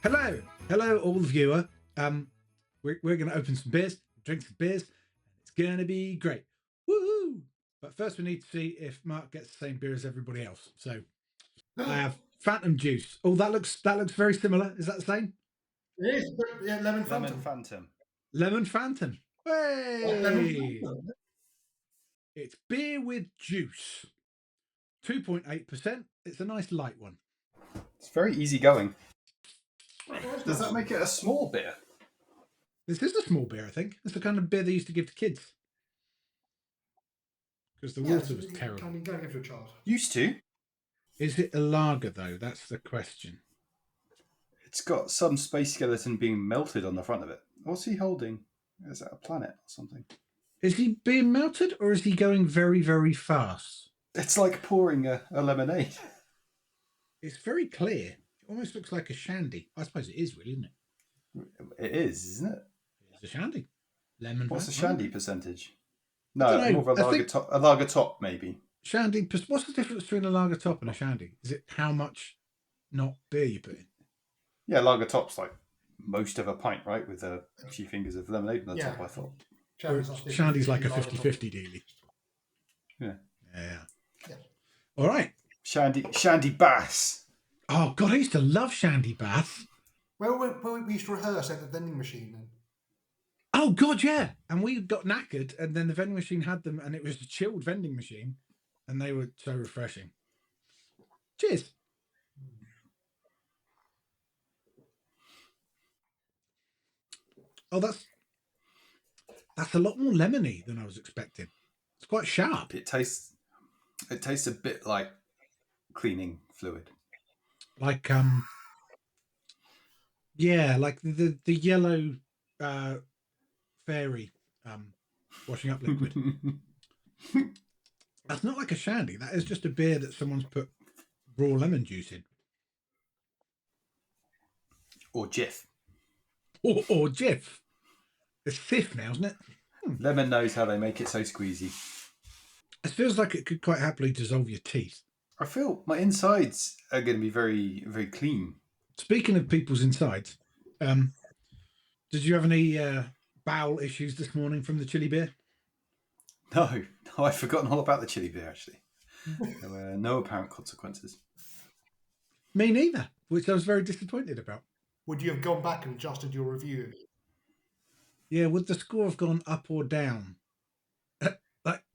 Hello, all viewer. We're going to open some beers, drink some beers, and it's going to be great. Woohoo! But first, we need to see if Mark gets the same beer as everybody else. So I have Phantom Juice. Oh, that looks very similar. Is that the same? It is, yeah, lemon Lemon Phantom. Phantom. Lemon Phantom. Hey! Lemon Phantom. It's beer with juice. 2.8%. It's a nice light one. It's very easy going. Does that make it a small beer? This is a small beer, I think. It's the kind of beer they used to give to kids. Because the water was terrible. Can you go give it a child? Used to. Is it a lager, though? That's the question. It's got some space skeleton being melted on the front of it. What's he holding? Is that a planet or something? Is he being melted or is he going very, very fast? It's like pouring a lemonade. It's very clear. It almost looks like a shandy. I suppose it is, really, isn't it? It is, isn't it? It's a shandy. Lemon. What's the shandy percentage? No, more of a lager top, maybe. Shandy. What's the difference between a lager top and a shandy? Is it how much not beer you put in? Yeah, lager top's like most of a pint, right? With a few fingers of lemonade on the top, I thought. Shandy's like a 50-50 dealie. Yeah. All right. Shandy Bass. Oh, God, I used to love Shandy Bass. Well, we used to rehearse at the vending machine then. Oh, God, yeah. And we got knackered, and then the vending machine had them, and it was a chilled vending machine, and they were so refreshing. Cheers. Oh, that's a lot more lemony than I was expecting. It's quite sharp. It tastes a bit like cleaning fluid. Like yeah, like the yellow fairy washing up liquid. That's not like a shandy. That is just a beer that someone's put raw lemon juice in. Or Jif. Or Jif. It's Sif now, isn't it? Lemon knows how they make it so squeezy. It feels like it could quite happily dissolve your teeth. I feel my insides are going to be very, very clean. Speaking of people's insides, did you have any bowel issues this morning from the chili beer? No, I've forgotten all about the chili beer, actually. There were no apparent consequences. Me neither, which I was very disappointed about. Would you have gone back and adjusted your review? Yeah, would the score have gone up or down? That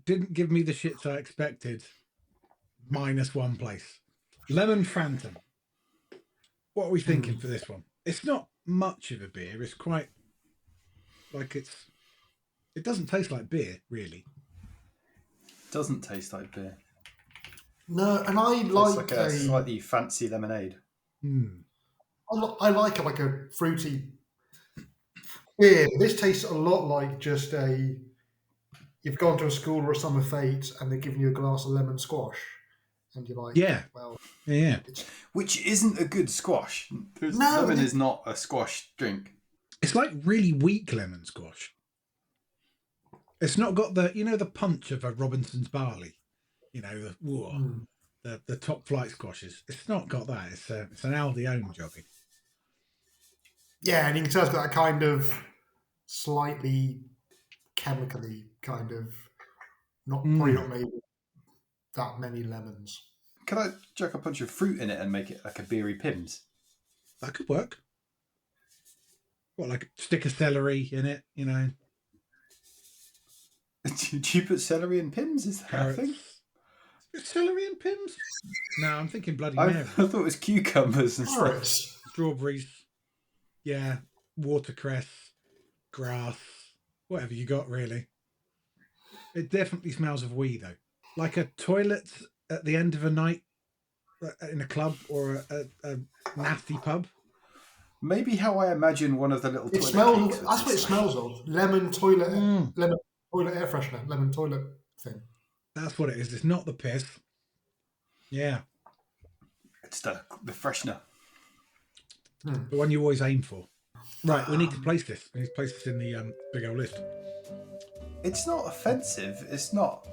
didn't give me the shits I expected. -1 place. Lemon Phantom. What are we thinking for this one? It's not much of a beer. It's quite like it doesn't taste like beer, really. Doesn't taste like beer. No, and I like a slightly fancy lemonade. I like it like a fruity beer. This tastes a lot like just you've gone to a school or a summer fete and they're giving you a glass of lemon squash. And you're like, yeah. Which isn't a good squash. Lemon is not a squash drink. It's like really weak lemon squash. It's not got the punch of a Robinson's barley. The top flight squashes. It's not got that. It's an Aldione jogging. Yeah, and you can tell it's got that kind of slightly chemically kind of probably not made with that many lemons. Can I chuck a bunch of fruit in it and make it like a beery Pimm's? That could work. What, like a stick of celery in it, Do you put celery in Pimm's? Is that a thing? Celery in Pimm's? No, I'm thinking Bloody Mary. I thought it was cucumbers and stuff. Strawberries. Yeah, watercress, grass, whatever you got, really. It definitely smells of wee, though. Like a toilet at the end of a night in a club or a nasty pub. Maybe how I imagine one of the little toilet smells. That's what it smells of. Lemon toilet, lemon toilet air freshener, lemon toilet thing. That's what it is. It's not the piss. Yeah. It's the freshener. The one you always aim for. Right, we need to place this. We need to place this in the big old list. It's not offensive. It's not.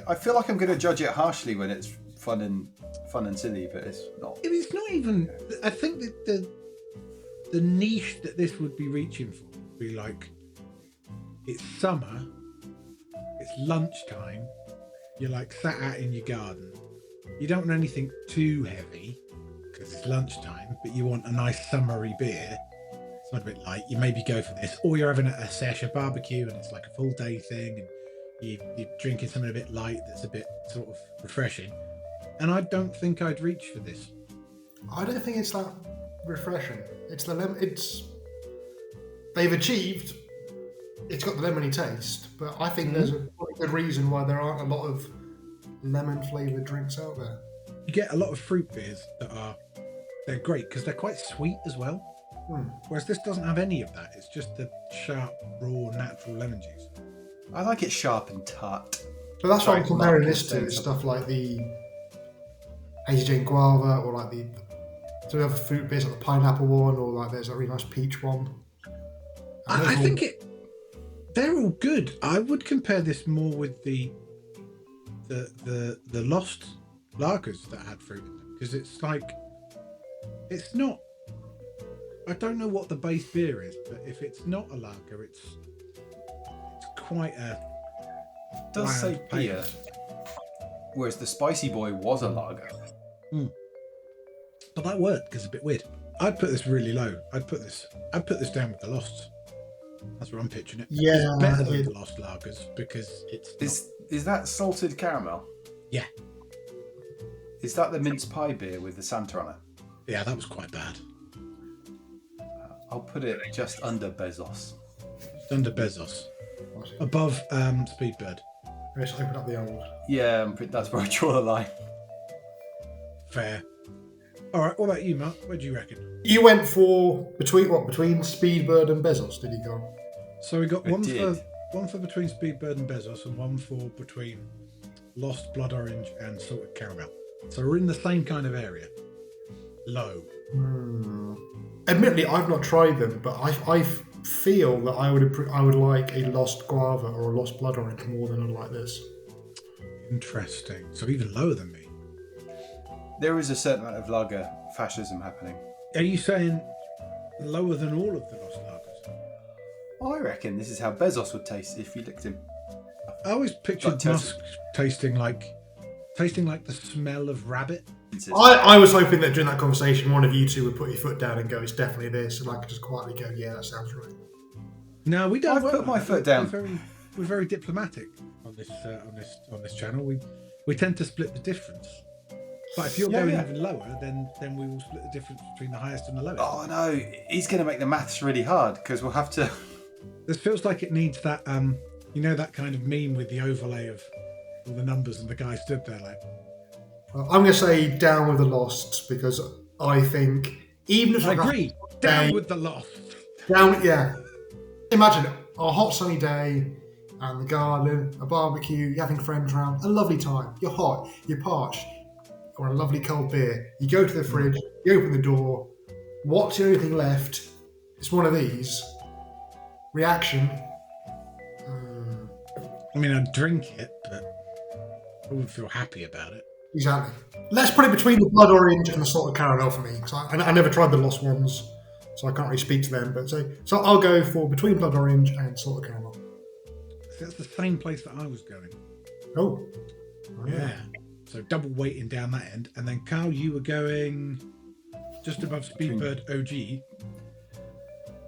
I feel like I'm going to judge it harshly when it's fun and fun and silly, but it's not. It's not even. I think that the niche that this would be reaching for would be like, it's summer, it's lunchtime, you're like sat out in your garden. You don't want anything too heavy because it's lunchtime, but you want a nice summery beer. It's not a bit light. You maybe go for this, or you're having a sesh, a barbecue, and it's like a full day thing, and you're drinking something a bit light that's a bit sort of refreshing. And I don't think I'd reach for this. I don't think it's that refreshing. It's the lemon. They've achieved. It's got the lemony taste, but I think there's a good reason why there aren't a lot of lemon flavored drinks out there. You get a lot of fruit beers they're great because they're quite sweet as well. Whereas this doesn't have any of that. It's just the sharp, raw, natural lemon juice. I like it sharp and tart. But that's what I'm comparing this to. Is stuff like the Hazy Jane Guava, or like so we have fruit beers like the pineapple one, or like there's a really nice peach one. I think they're all good. I would compare this more with the Lost lagers that had fruit in them, because it's like, it's not. I don't know what the base beer is, but if it's not a lager, it's quite a. It does say beer, whereas the Spicy Boy was a lager. But that worked because it's a bit weird. I'd put this really low. I'd put this down with the Losts. That's where I'm pitching it. Yeah, it's better than the Lost lagers because it's. Is that salted caramel? Yeah. Is that the mince pie beer with the Santa on it? Yeah, that was quite bad. I'll put it just under Bezos. Just under Bezos. Above Speedbird. Let's open up the old. Yeah, that's where I draw the line. Fair. All right, what about you, Mark? What do you reckon? You went for between Speedbird and Bezos, did you go? So we got one for between Speedbird and Bezos, and one for between Lost, Blood Orange, and Salted Caramel. So we're in the same kind of area. Low. Admittedly, I've not tried them, but I feel that I would like a Lost Guava or a Lost Blood Orange more than I like this. Interesting. So even lower than me. There is a certain amount of lager fascism happening. Are you saying lower than all of the Lost lagers? I reckon this is how Bezos would taste if you licked him. I always pictured Musk tasting like the smell of rabbit. I was hoping that during that conversation, one of you two would put your foot down and go, "It's definitely this," and I could just quietly go, "Yeah, that sounds right." No, we don't. I've put my foot down. We're very diplomatic on this channel. We tend to split the difference. But if you're going even lower, then we will split the difference between the highest and the lowest. Oh no, he's going to make the maths really hard because we'll have to. This feels like it needs that that kind of meme with the overlay of all the numbers and the guy stood there like. I'm going to say down with the Lost because I think even if I agree, down with the Lost. Down, yeah. Imagine a hot sunny day and the garden, a barbecue, you're having friends around, a lovely time. You're hot, you're parched, or a lovely cold beer. You go to the fridge, you open the door. What's the only thing left? It's one of these. Reaction. I mean, I'd drink it, but I wouldn't feel happy about it. Exactly. Let's put it between the blood orange and the salted caramel for me, because I never tried the Lost ones, so I can't really speak to them. But so I'll go for between blood orange and salted caramel. So that's the same place that I was going. Oh. Yeah. So double weighting down that end, and then Carl, you were going just above Speedbird OG.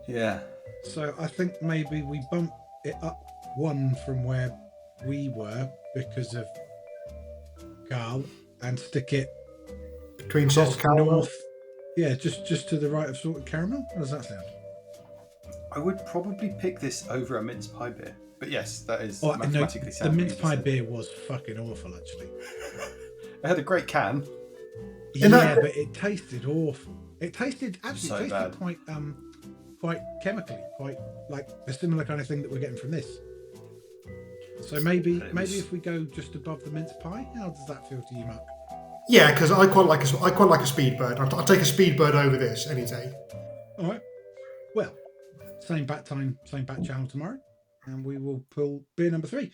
Yeah. So I think maybe we bump it up one from where we were because of Carl, and stick it between salted caramel. North. Yeah, just to the right of salted caramel. How does that sound? I would probably pick this over a mince pie beer, but yes, that is mathematically sound. The mince pie beer was fucking awful, actually. It had a great can. Yeah, but it tasted awful. It tasted bad. quite chemically, quite like the similar kind of thing that we're getting from this. So maybe if we go just above the mince pie, how does that feel to you, Mark? Yeah, because I quite like a Speedbird. I'll take a Speedbird over this any day. All right. Well, same bat time, same bat channel tomorrow, and we will pull beer number 3.